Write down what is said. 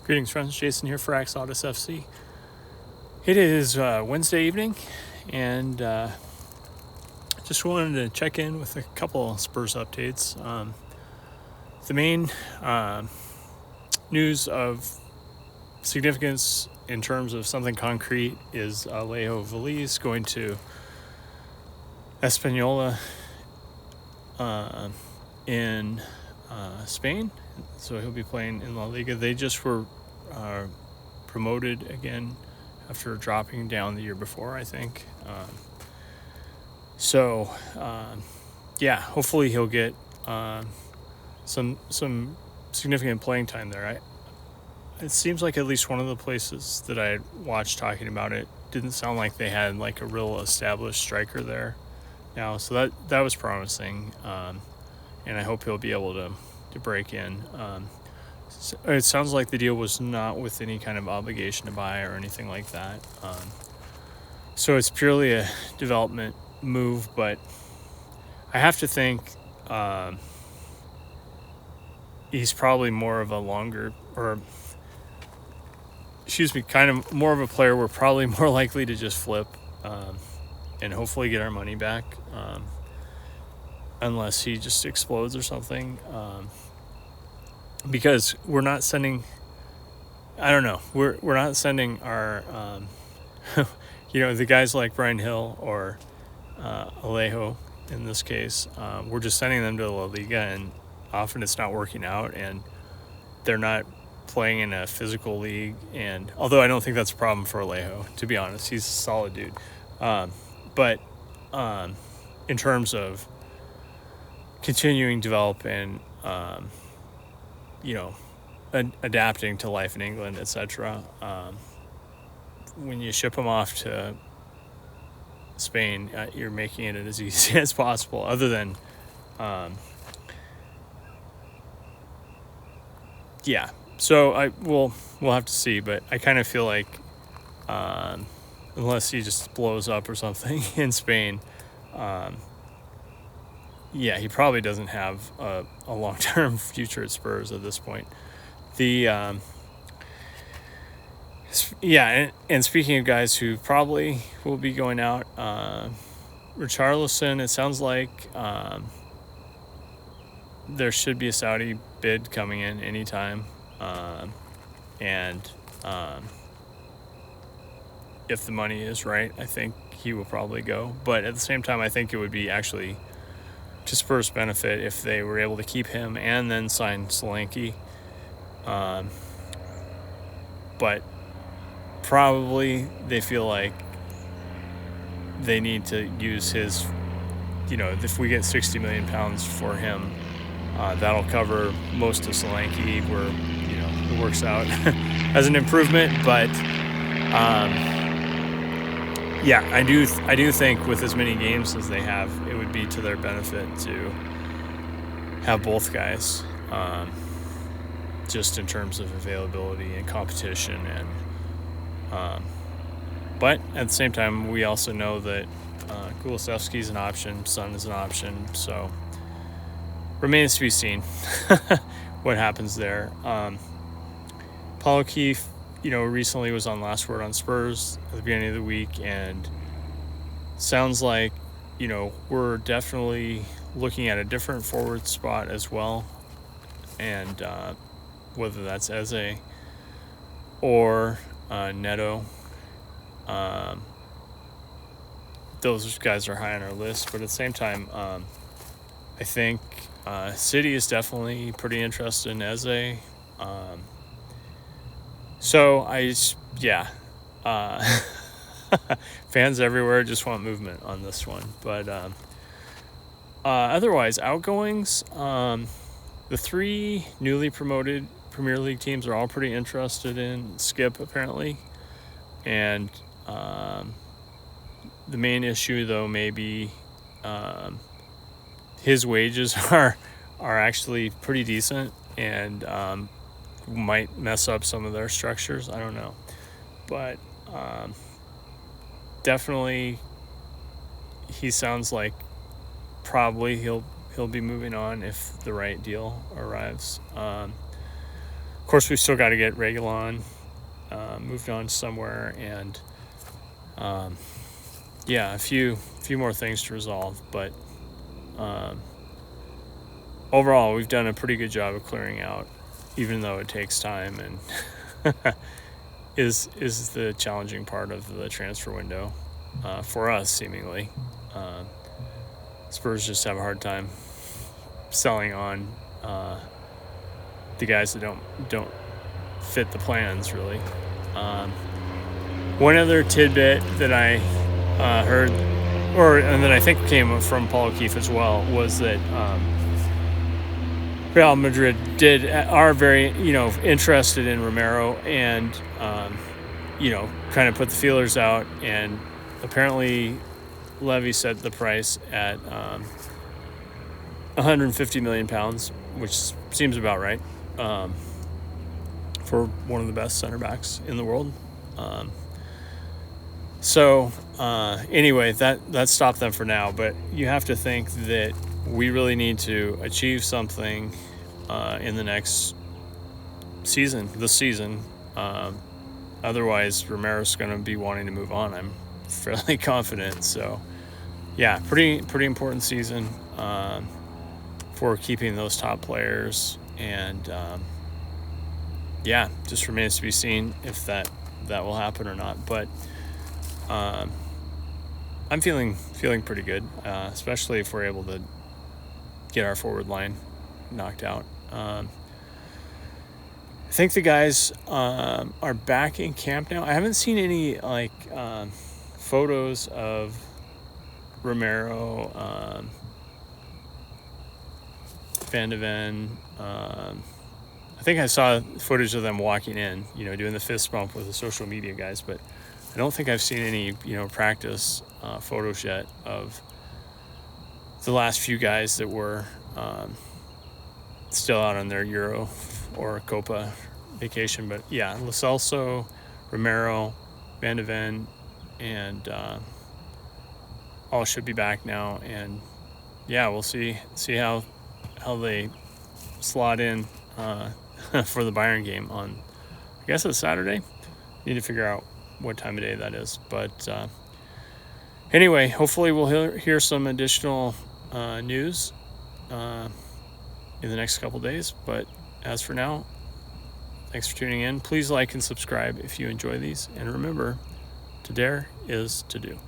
Greetings, friends. Jason here for AxodysFC. It is Wednesday evening, and just wanted to check in with a couple Spurs updates. The main news of significance in terms of something concrete is Alejo Veliz going to Espanyol in Spain. So he'll be playing in La Liga. They just were promoted again after dropping down the year before, I think. Hopefully he'll get some significant playing time there. It seems like at least one of the places that I watched talking about it didn't sound like they had like a real established striker there now, so that was promising, and I hope he'll be able to break in. It sounds like the deal was not with any kind of obligation to buy or anything like that. So it's purely a development move, but I have to think he's probably more of a kind of more of a player we're probably more likely to just flip and hopefully get our money back, unless he just explodes or something. Because we're not sending, we're not sending our, the guys like Brian Hill or Alejo in this case. We're just sending them to La Liga, and often it's not working out, and they're not playing in a physical league. And although I don't think that's a problem for Alejo, to be honest, he's a solid dude. But in terms of continuing to develop and adapting to life in England, etc. When you ship them off to Spain, you're making it as easy as possible. Other than, So we'll have to see. But I kind of feel like, unless he just blows up or something in Spain, he probably doesn't have a long-term future at Spurs at this point. And speaking of guys who probably will be going out, Richarlison, it sounds like there should be a Saudi bid coming in anytime, if the money is right, I think he will probably go. But at the same time, I think it would be actually to Spurs' benefit if they were able to keep him and then sign Solanke. But probably they feel like they need to use his, if we get £60 million for him, that'll cover most of Solanke, where, it works out as an improvement. But I do think with as many games as they have, it would be to their benefit to have both guys, just in terms of availability and competition. And but at the same time, we also know that Kulusevski's an option, Son is an option, so remains to be seen what happens there. Paul O'Keefe, recently was on Last Word on Spurs at the beginning of the week, and sounds like, we're definitely looking at a different forward spot as well. And whether that's Eze or Neto, those guys are high on our list. But at the same time, I think City is definitely pretty interested in Eze. Fans everywhere just want movement on this one. But otherwise, outgoings, the three newly promoted Premier League teams are all pretty interested in Skip, apparently. And the main issue, though, may be his wages are actually pretty decent, and might mess up some of their structures. I don't know. But definitely he sounds like probably he'll be moving on if the right deal arrives. course, we still got to get Regulon moved on somewhere, and a few more things to resolve. But overall, we've done a pretty good job of clearing out, even though it takes time and is the challenging part of the transfer window for us, seemingly. Spurs just have a hard time selling on the guys that don't fit the plans, really. One other tidbit that I heard, and that I think came from Paul O'Keefe as well, was that Real Madrid are very interested in Romero, and kind of put the feelers out, and apparently Levy set the price at 150 million pounds, which seems about right for one of the best center backs in the world. Anyway, that stopped them for now, but you have to think that we really need to achieve something in the next season, this season. Otherwise, Romero's going to be wanting to move on. I'm fairly confident. So, yeah, pretty important season for keeping those top players, and just remains to be seen if that will happen or not. But I'm feeling pretty good, especially if we're able to get our forward line knocked out. I think the guys are back in camp now. I haven't seen any photos of Romero, Van de Ven. I think I saw footage of them walking in, doing the fist bump with the social media guys, but I don't think I've seen any, practice photos yet of the last few guys that were still out on their Euro or Copa vacation. But yeah, Lo Celso, Romero, Van de Ven, and all should be back now. And yeah, we'll see how they slot in for the Bayern game on, I guess it's Saturday. Need to figure out what time of day that is. But anyway, hopefully we'll hear some additional news in the next couple days. But as for now, thanks for tuning in. Please like and subscribe if you enjoy these. And remember, to dare is to do.